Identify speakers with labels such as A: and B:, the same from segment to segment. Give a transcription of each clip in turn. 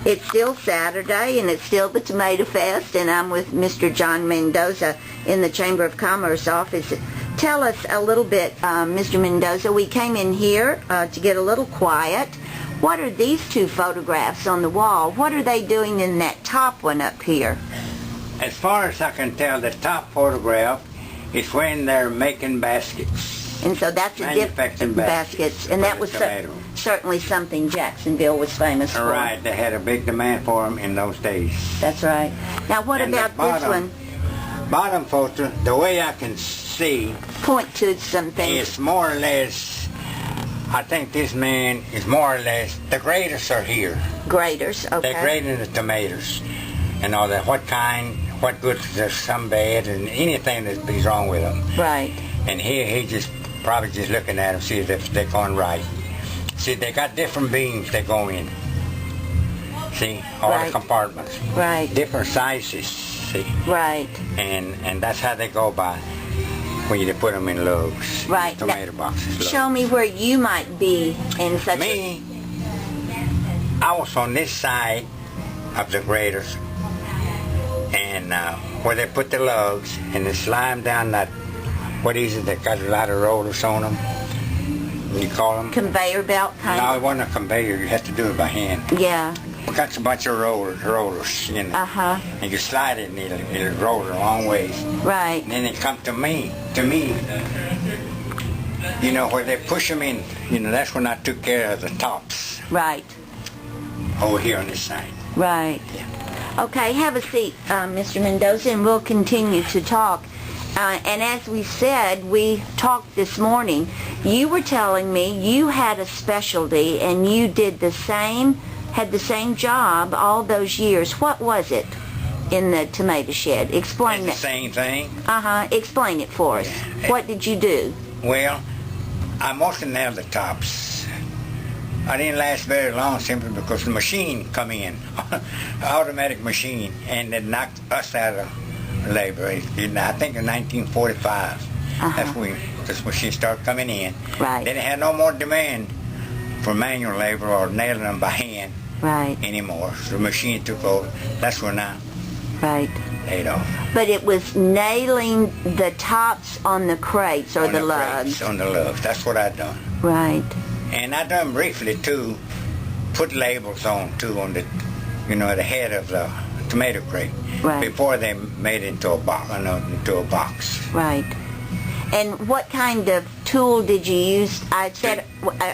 A: It's still Saturday, and it's still the Tomato Fest, and I'm with Mr. John Mendoza in the Chamber of Commerce office. Tell us a little bit, Mr. Mendoza. We came in here to get a little quiet. What are these two photographs on the wall? What are they doing in that top one up here?
B: As far as I can tell, the top photograph is when they're making baskets.
A: And so that's a different baskets. And that was certainly something Jacksonville was famous for.
B: Right, they had a big demand for them in those days.
A: That's right. Now what about this one?
B: Bottom photo, the way I can see,
A: point to something.
B: It's more or less, I think this man is more or less, the graders are here.
A: Graders, okay.
B: They're grading the tomatoes and all that. What kind, what good, there's some bad, and anything that's wrong with them.
A: Right.
B: And he just probably just looking at them, see if they're going right. See, they got different beams they go in. See, all the compartments.
A: Right.
B: Different sizes, see.
A: Right.
B: And that's how they go by when you put them in lugs.
A: Right.
B: Tomato boxes.
A: Show me where you might be in such
B: Me, I was on this side of the graders, and where they put the lugs, and they slide them down that, what is it, that got a lot of rollers on them? You call them?
A: Conveyor belt kind of?
B: No, it wasn't a conveyor. You have to do it by hand.
A: Yeah.
B: We got a bunch of rollers, you know.
A: Uh-huh.
B: And you slide it, and it'll roll a long ways.
A: Right.
B: And then it come to me, you know, where they push them in. You know, that's when I took care of the tops.
A: Right.
B: Over here on this side.
A: Right.
B: Yeah.
A: Okay, have a seat, Mr. Mendoza, and we'll continue to talk. And as we said, we talked this morning. You were telling me you had a specialty and you did had the same job all those years. What was it in the tomato shed? Explain
B: it's the same thing.
A: Uh-huh. Explain it for us.
B: Yeah.
A: What did you do?
B: Well, I mostly nailed the tops. I didn't last very long simply because the machine come in, automatic machine, and it knocked us out of labor. I think in 1945, that's when this machine started coming in.
A: Right.
B: Then it had no more demand for manual labor or nailing them by hand anymore. So the machine took over. That's when I laid off.
A: But it was nailing the tops on the crates or the lugs.
B: On the lugs. That's what I done.
A: Right.
B: And I done briefly too, put labels on too on the, you know, the head of the tomato crate.
A: Right.
B: Before they made it into a box.
A: Right. And what kind of tool did you use? I said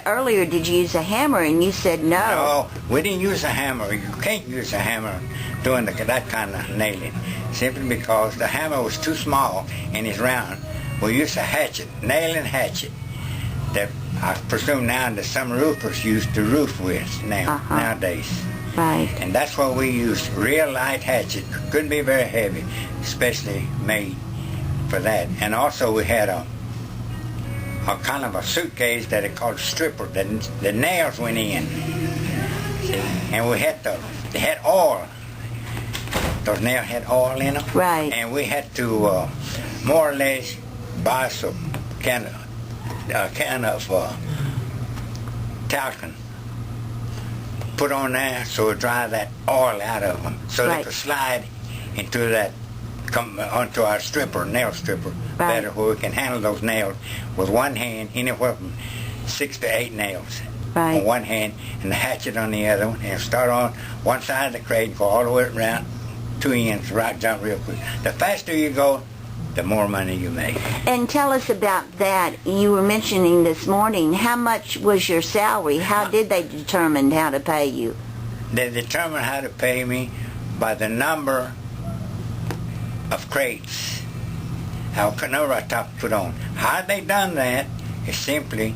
A: earlier, did you use a hammer? And you said no.
B: No, we didn't use a hammer. You can't use a hammer doing that kind of nailing, simply because the hammer was too small and it's round. We used a hatchet, nailing hatchet, that I presume now that some roofers use to roof with nowadays.
A: Right.
B: And that's what we used, real light hatchet. Couldn't be very heavy, especially made for that. And also we had a kind of a suitcase that it called a stripper. The nails went in. See? And we had they had oil. Those nails had oil in them.
A: Right.
B: And we had to more or less buy some can of talcum, put on there so it dry that oil out of them, so they could slide into that, come onto our nail stripper better, where we can handle those nails with one hand, anywhere from 6 to 8 nails on one hand, and the hatchet on the other one, and start on one side of the crate, go all the way around, 2 ends, jump real quick. The faster you go, the more money you make. And
A: tell us about that. You were mentioning this morning, how much was your salary? How did they determine how to pay you?
B: They determined how to pay me by the number of crates, how number I put on. How they done that is simply,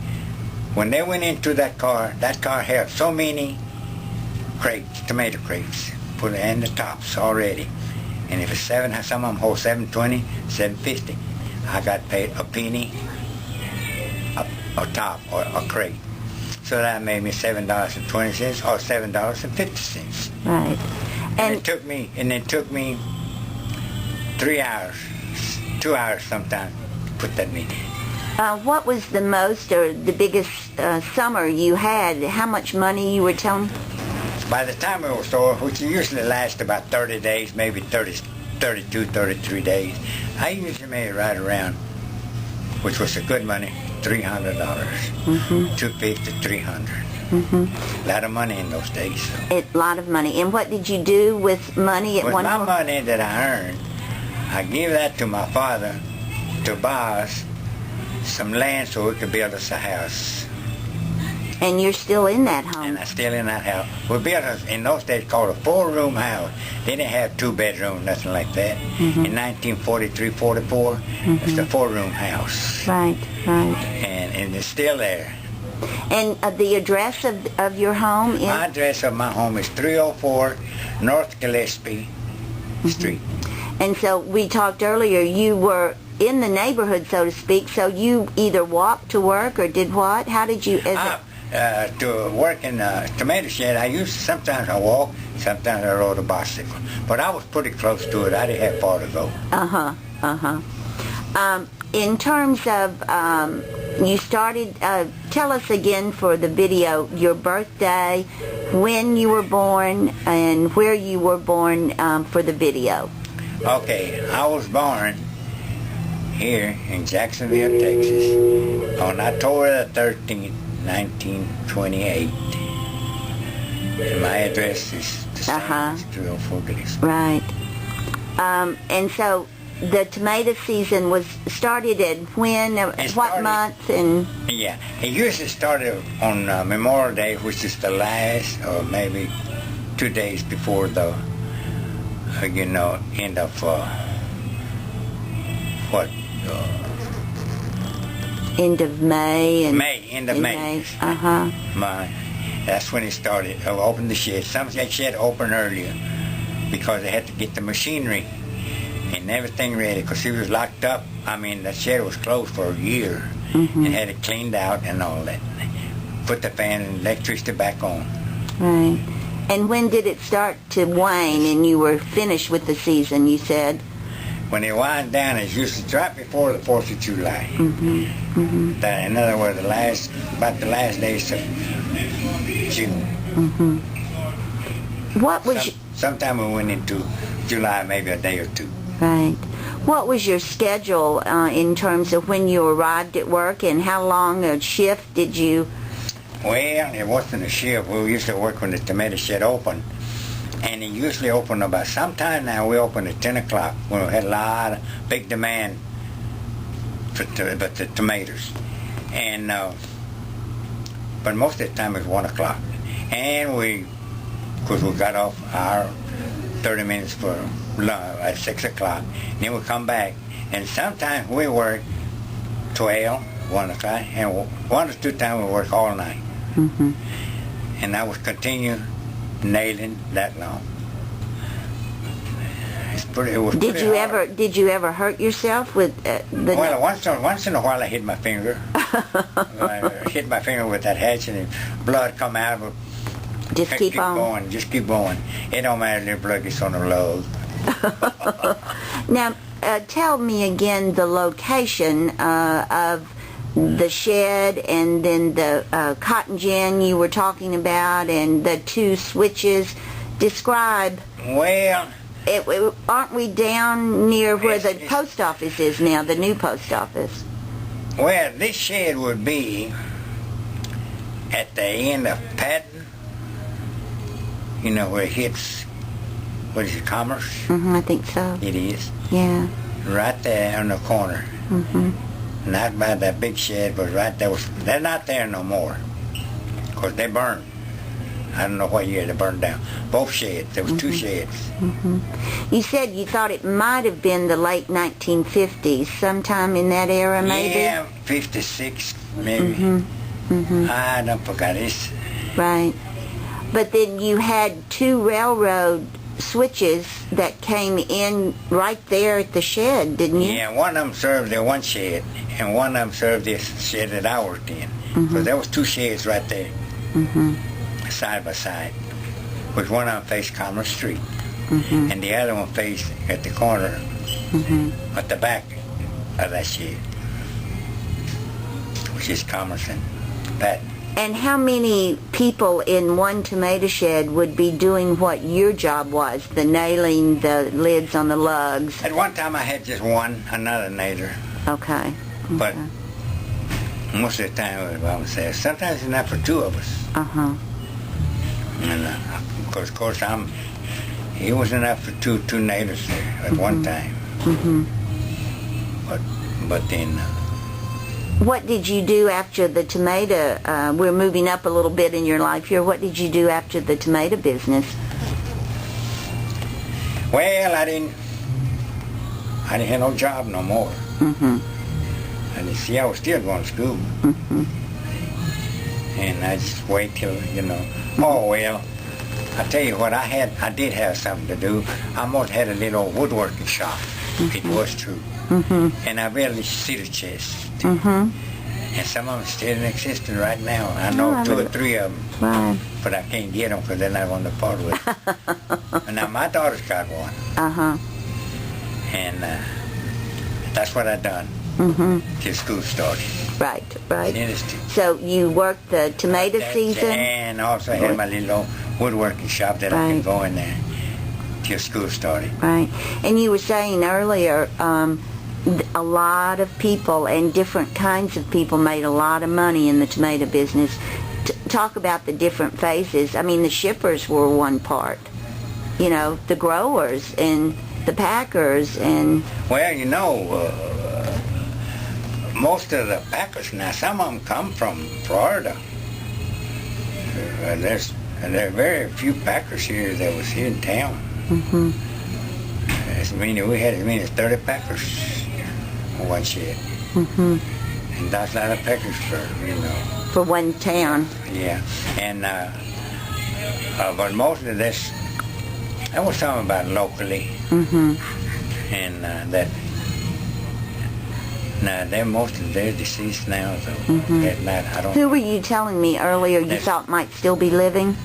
B: when they went into that car had so many crates, tomato crates, put in the tops already. And if it's some of them hold $7.20, $7.50, I got paid a penny a top or a crate. So that made me $7.20 or $7.50.
A: Right.
B: And it took me 3 hours, 2 hours sometimes to put that meat in.
A: What was the most or the biggest summer you had? How much money you were telling?
B: By the time it was sold, which usually lasts about 30 days, maybe 32, 33 days, I usually made it right around, which was a good money, $300. $250, $300. A lot of money in those days. So.
A: A lot of money. And what did you do with money at
B: With
A: one
B: my
A: point?
B: money that I earned, I gave that to my father to buy us some land so we could build us a house.
A: And you're still in that home?
B: And I'm still in that house. We built us, in those days, called a 4-room house. They didn't have 2 bedrooms, nothing like that. In 1943, 44, it's a 4-room house.
A: Right, right.
B: And it's still there.
A: And the address of your home is?
B: My address of my home is 304 North Gillespie Street.
A: And so we talked earlier, you were in the neighborhood, so to speak, so you either walked to work or did what? How did you...
B: To work in the tomato shed, sometimes I walked, sometimes I rode a bicycle. But I was pretty close to it. I didn't have far to go.
A: In terms of, you started, tell us again for the video, your birthday, when you were born, and where you were born for the video.
B: Okay, I was born here in Jacksonville, Texas, on October the 13th, 1928. And my address is the same, 304 Gillespie.
A: Right. And so the tomato season was started at when, what month? And
B: yeah, it usually started on Memorial Day, which is the last, or maybe 2 days before the, end of,
A: end of May. And
B: end of May. That's when it started. I opened the shed. Some of that shed opened earlier because they had to get the machinery and everything ready because it was locked up. I mean, the shed was closed for a year and had it cleaned out and all that. Put the fan and electricity back on.
A: Right. And when did it start to wane and you were finished with the season, you said?
B: When it winds down, it's usually right before the 4th of July. In other words, about the last days of June.
A: What was
B: sometime we went into July, maybe a day or 2.
A: Right. What was your schedule in terms of when you arrived at work, and how long a shift did you?
B: Well, it wasn't a shift. We used to work when the tomato shed opened. And it usually opened about, sometime now we open at 10 o'clock when we had a lot of big demand for the tomatoes. And, but most of the time it was 1 o'clock. And because we got off our 30 minutes for lunch at 6 o'clock. Then we come back. And sometimes we work 12, 1 o'clock, and 1 or 2 times we work all night. And I would continue nailing that long.
A: Did you ever hurt yourself with the?
B: Well, once in a while I hit my finger. I hit my finger with that hatchet and blood come out. But
A: just keep on
B: going. Just keep going. It don't matter if the blood gets on the log.
A: Now, tell me again the location of the shed and then the cotton gin you were talking about and the 2 switches. Describe.
B: Well,
A: aren't we down near where the post office is now, the new post office?
B: Well, this shed would be at the end of Patton, where it hits, what is it, Commerce?
A: I think so.
B: It is.
A: Yeah.
B: Right there on the corner. Not by that big shed, but right there. They're not there no more because they burned. I don't know what year they burned down. Both sheds. There was 2 sheds.
A: You said you thought it might have been the late 1950s, sometime in that era, maybe?
B: Yeah, 56, maybe. I don't forget it.
A: Right. But then you had 2 railroad switches that came in right there at the shed, didn't you?
B: Yeah, one of them served the one shed, and one of them served this shed that I worked in. So there was 2 sheds right there, side by side, which one of them faced Commerce Street, and the other one faced at the corner, at the back of that shed, which is Commerce and Patton.
A: And how many people in one tomato shed would be doing what your job was, the nailing the lids on the lugs?
B: At one time I had just one, another nailer.
A: Okay.
B: But most of the time it was by myself. Sometimes it's enough for two of us.
A: Uh-huh.
B: And of course, it was enough for two nailers there at one time.
A: Mm-hmm.
B: But then...
A: What did you do after the tomato, we're moving up a little bit in your life here, what did you do after the tomato business?
B: Well, I didn't have no job no more.
A: Mm-hmm.
B: I was still going to school.
A: Mm-hmm.
B: And I just wait till, oh well, I tell you what, I did have something to do. I almost had a little woodworking shop. Mm-hmm. It was true. Mm-hmm. And I built cedar chests.
A: Mm-hmm.
B: And some of them still in existence right now. I know two or three of them.
A: Right.
B: But I can't get them because they're not on the part with it. And now my daughter's got one.
A: Uh-huh.
B: And that's what I done.
A: Mm-hmm.
B: Till school started.
A: Right.
B: Interesting.
A: So you worked the tomato season?
B: And also had my little woodworking shop that I can go in there till school started.
A: Right. And you were saying earlier, a lot of people and different kinds of people made a lot of money in the tomato business. Talk about the different phases. I mean, the shippers were one part. The growers and the packers and...
B: Well, most of the packers now, some of them come from Florida. There are very few packers here that was here in town.
A: Mm-hmm.
B: We had as many as 30 packers on one shed.
A: Mm-hmm.
B: And that's a lot of packers
A: for one town.
B: Yeah. And, but most of this, I was talking about locally.
A: Mm-hmm.
B: And they're deceased now, so
A: Mm-hmm.
B: I don't...
A: Who were you telling me earlier you thought might still be living?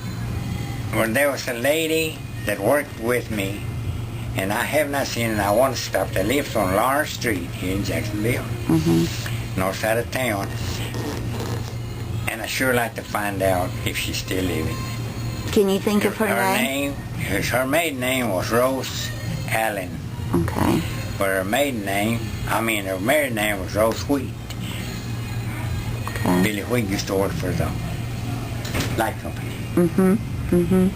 B: Well, there was a lady that worked with me, and I have not seen her, and I want to stop. That lives on Lawrence Street here in Jacksonville, north side of town. And I sure like to find out if she's still living.
A: Can you think of her name?
B: Her maiden name was Rose Allen.
A: Okay.
B: But her married name was Rose Wheat.
A: Okay.
B: Billy Wheat used to work for the light company.
A: Mm-hmm. Mm-hmm.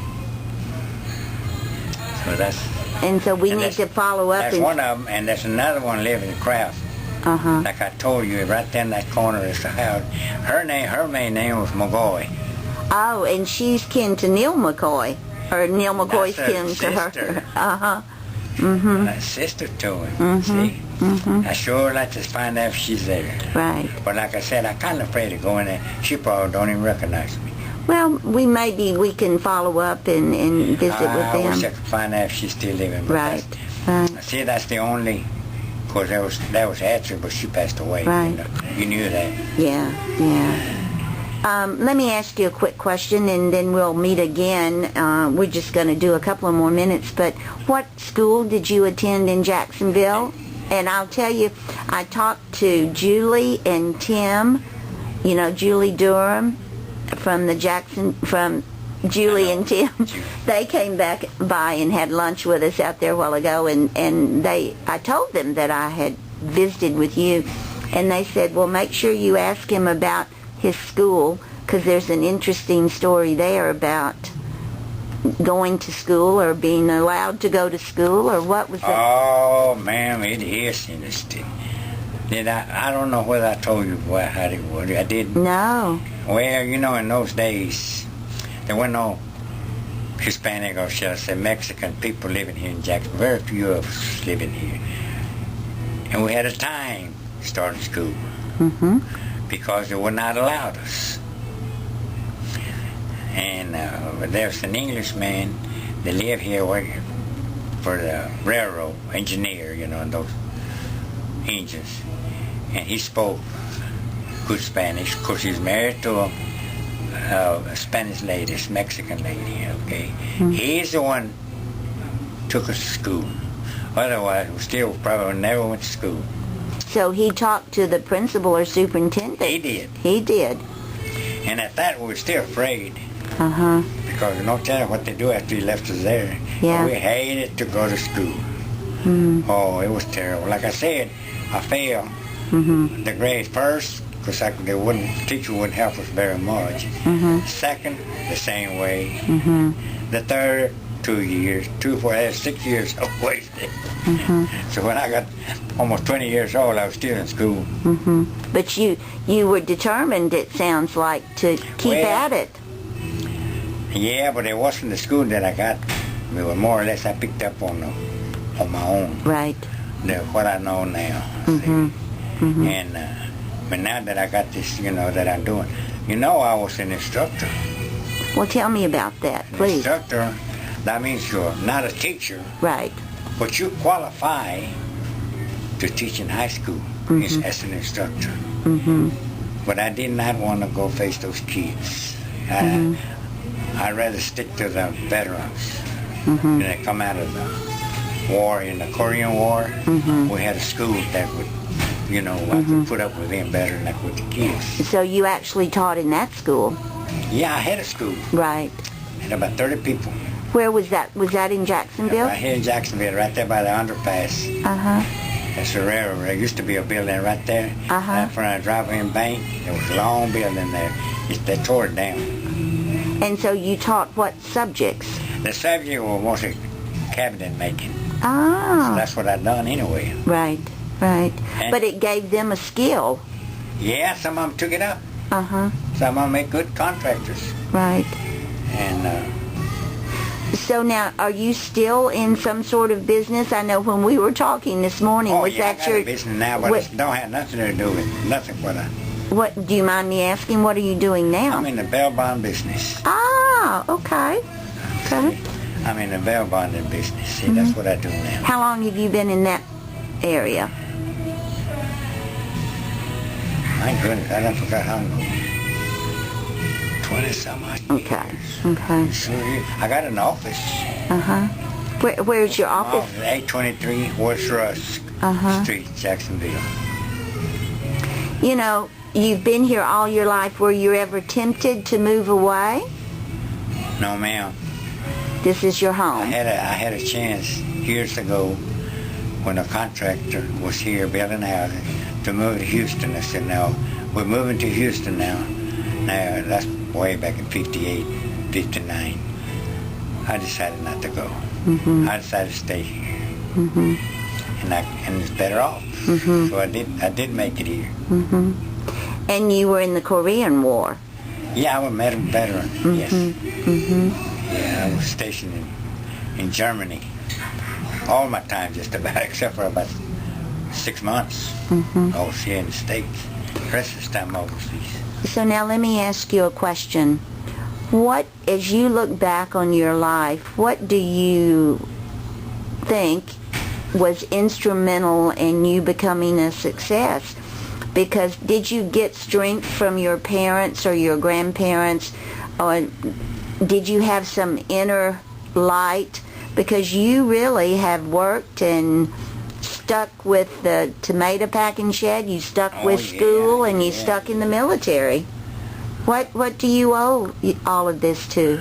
A: So we need to follow up.
B: That's one of them, and there's another one living in Kraft.
A: Uh-huh.
B: Like I told you, right there in that corner is the house. Her main name was McCoy.
A: Oh, and she's kin to Neil McCoy. Or Neil McCoy's kin to her. Uh-huh. Mm-hmm.
B: My sister to him,
A: Mm-hmm.
B: see?
A: Mm-hmm.
B: I sure like to find out if she's there.
A: Right.
B: But like I said, I'm kind of afraid to go in there. She probably don't even recognize me.
A: Well, we can follow up and visit with them.
B: I wish I could find out if she's still living.
A: Right.
B: See, that's the only... Of course, that was Hatcher, but she passed away.
A: Right.
B: You knew that.
A: Yeah. Let me ask you a quick question, and then we'll meet again. We're just going to do a couple of more minutes. But what school did you attend in Jacksonville? And I'll tell you, I talked to Julie and Tim. Julie Durham from Julie and Tim. They came back by and had lunch with us out there a while ago, and I told them that I had visited with you, and they said, well, make sure you ask him about his school, because there's an interesting story there about going to school or being allowed to go to school, or what was that?
B: Oh, ma'am, it is interesting. I don't know whether I told you how it was. I didn't.
A: No.
B: Well, in those days, there were no Hispanic, or shall I say Mexican people living here in Jacksonville. Very few of us living here. And we had a time starting school.
A: Mm-hmm.
B: Because they would not allow us. And there's an Englishman that lived here working for the railroad engineer, and those engines. And he spoke good Spanish. Of course, he was married to a Spanish lady, a Mexican lady, okay? Mm-hmm. He's the one took us to school. Otherwise, we still probably never went to school.
A: So he talked to the principal or superintendent?
B: He did.
A: He did.
B: And at that, we were still afraid.
A: Uh-huh.
B: Because you don't tell what they do after you left us there.
A: Yeah.
B: We hated to go to school.
A: Mm-hmm.
B: Oh, it was terrible. Like I said, I failed the grade first because the teacher wouldn't help us very much. Second, the same way. The third, 2 years. 6 years wasted. So when I got almost 20 years old, I was still in school.
A: But you were determined, it sounds like, to keep at it.
B: Yeah, but it wasn't the school that I got. It was more or less I picked up on my own.
A: Right.
B: What I know now. And but now that I got this, that I'm doing, I was an instructor.
A: Well, tell me about that,
B: An
A: please.
B: instructor, that means you're not a teacher,
A: Right.
B: but you qualify to teach in high school as an instructor. But I did not want to go face those kids. I'd rather stick to the veterans. And they come out of the war, in the Korean War. We had a school that would, I could put up with them better than with the kids.
A: So you actually taught in that school?
B: Yeah, I had a school.
A: Right.
B: Had about 30 people.
A: Where was that? Was that in Jacksonville?
B: Right here in Jacksonville, right there by the underpass. That's the railroad. There used to be a building right there. Right in front of the driveway bank. There was a long building there. They tore it down.
A: And so you taught what subjects?
B: The subject was mostly cabinet making.
A: Ah.
B: So that's what I'd done anyway.
A: Right, right.
B: And
A: but it gave them a skill.
B: Yeah, some of them took it up.
A: Uh-huh.
B: Some of them make good contractors.
A: Right.
B: And
A: so now, are you still in some sort of business? I know when we were talking this morning, was
B: yeah,
A: that
B: I got a business now, but it don't have nothing to do with nothing but
A: What, do you mind me asking, what are you doing now?
B: I'm in the bail bond business.
A: Ah, okay. Okay.
B: I'm in the bail bonding business. See, that's what I do now.
A: How long have you been in that area?
B: My goodness, I don't forget how long. 20-some odd years.
A: Okay. Okay.
B: Sure is. I got an office.
A: Uh-huh. Where's your office?
B: 823 West Rusk Street, Jacksonville.
A: You've been here all your life. Were you ever tempted to move away?
B: No, ma'am.
A: This is your home.
B: I had a chance years ago when a contractor was here building houses to move to Houston. I said, no, we're moving to Houston now. Now, that's way back in 58, 59. I decided not to go. I decided to stay here. And it's better off. So I did make it here.
A: And you were in the Korean War.
B: Yeah, I was a veteran, yes. Yeah, I was stationed in Germany all my time, just about, except for about 6 months. I was here in the States. The rest of the time overseas.
A: So now let me ask you a question. What, as you look back on your life, what do you think was instrumental in you becoming a success? Because did you get strength from your parents or your grandparents, or did you have some inner light? Because you really have worked and stuck with the tomato packing shed, you stuck with school, and you stuck in the military. What do you owe all of this to?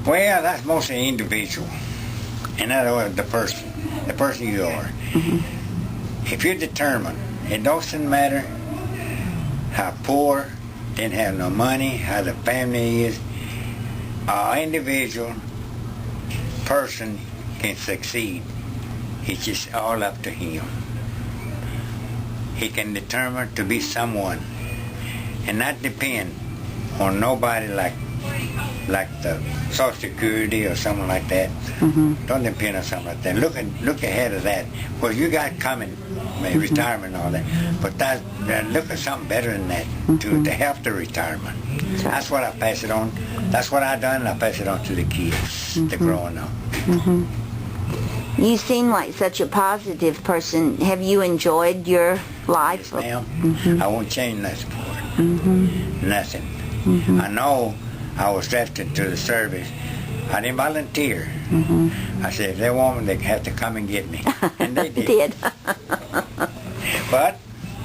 B: Well, that's mostly individual. In other words, the person you are. If you're determined, it doesn't matter how poor, didn't have no money, how the family is, an individual person can succeed. It's just all up to him. He can determine to be someone and not depend on nobody like the Social Security or something like that. Don't depend on something like that. Look ahead of that. Well, you got coming, maybe retirement and all that, but look at something better than that to help the retirement. That's what I pass it on. That's what I done, and I pass it on to the kids. They're growing up.
A: You seem like such a positive person. Have you enjoyed your life?
B: Yes, ma'am. I won't change nothing for it. Nothing. I know I was drafted to the service. I didn't volunteer. I said, if they want me, they have to come and get me. And they did.
A: Did.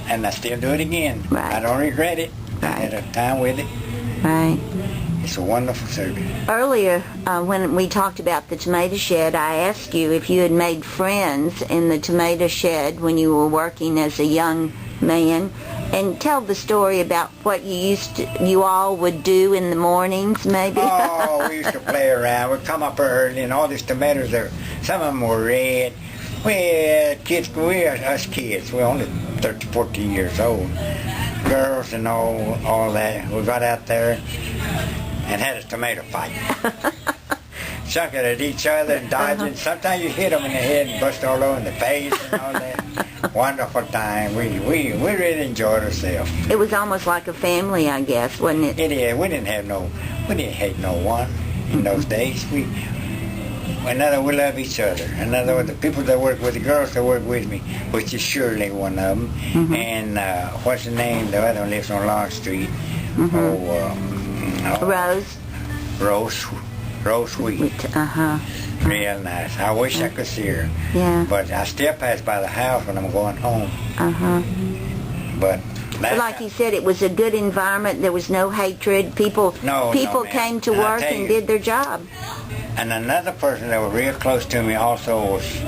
B: And I still do it again.
A: Right.
B: I don't regret it. Had a time with it.
A: Right.
B: It's a wonderful service.
A: Earlier, when we talked about the tomato shed, I asked you if you had made friends in the tomato shed when you were working as a young man. And tell the story about what you all would do in the mornings, maybe.
B: Oh, we used to play around. We'd come up early, and all these tomatoes, some of them were red. Us kids, we're only 13, 14 years old. Girls and all that. We got out there and had a tomato fight. Chucking at each other and dodging. Sometimes you hit them in the head and bust all over in the face and all that. Wonderful time. We really enjoyed ourselves.
A: It was almost like a family, I guess, wasn't it?
B: It is. We didn't hate no one in those days. We love each other. In other words, the people that work with the girls that work with me, which is Shirley, one of them, and what's the name? The other one lives on Long Street. Rose Wheat. Real nice. I wish I could see her.
A: Yeah.
B: But I still pass by the house when I'm going home. But
A: like you said, it was a good environment. There was no hatred. People came to work and did their job.
B: And another person that was real close to me also was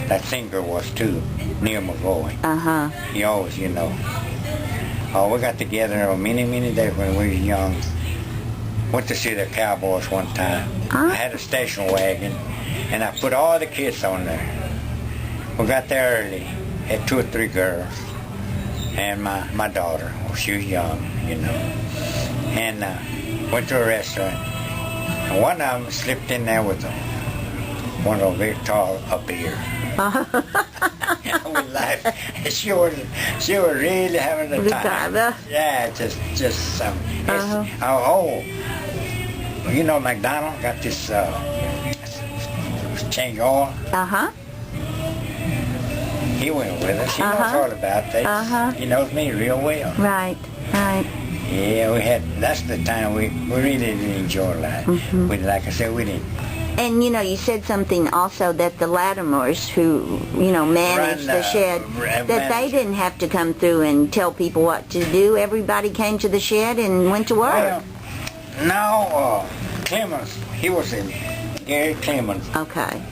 B: that singer was too, Neil McGoy. He always, we got together many days when we were young. Went to see the Cowboys one time. I had a station wagon, and I put all the kids on there. We got there early, had 2 or 3 girls, and my daughter. Well, she was young, and went to a restaurant. And one of them slipped in there with one of those very tall beer. We laughed. She was really having a time. Yeah, just something. McDonald got this change oil. He went with us. He knows all about that. He knows me real well.
A: Right.
B: Yeah, that's the time we really did enjoy life. Like I said, we didn't.
A: And, you said something also that the Latimores who, managed the shed, that they didn't have to come through and tell people what to do. Everybody came to the shed and went to work.
B: Well, no, Clemens, he was in, Gary Clemens.
A: Okay.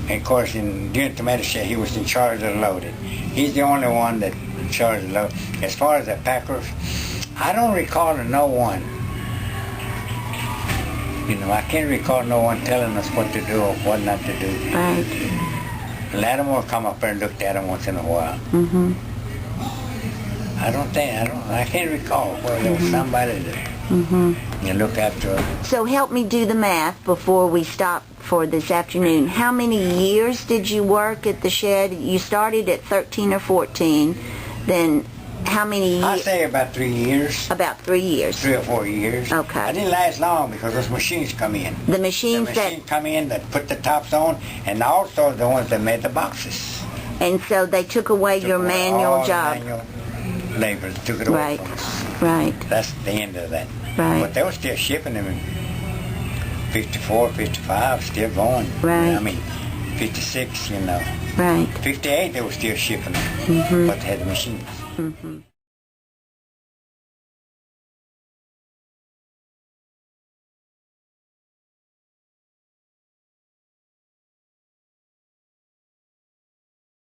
B: And of course, during the tomato shed, he was in charge of the loading. He's the only one that in charge of the loading. As far as the packers, I don't recall no one. I can't recall no one telling us what to do or what not to do.
A: Right.
B: Lattimore come up there and looked at him once in a while. I can't recall whether there was somebody that look after her.
A: So help me do the math before we stop for this afternoon. How many years did you work at the shed? You started at 13 or 14. Then how many years?
B: I'd say about 3 years.
A: About 3 years.
B: 3 or 4 years.
A: Okay.
B: I didn't last long because those machines come in.
A: The machines
B: come in that put the tops on, and also the ones that made the boxes.
A: And so they took away your manual job.
B: Manual labor took it away from us.
A: Right.
B: That's the end of that.
A: Right.
B: But they were still shipping them in 54, 55, still going.
A: Right.
B: 56,
A: Right.
B: 58 they were still shipping them, but they had the machines.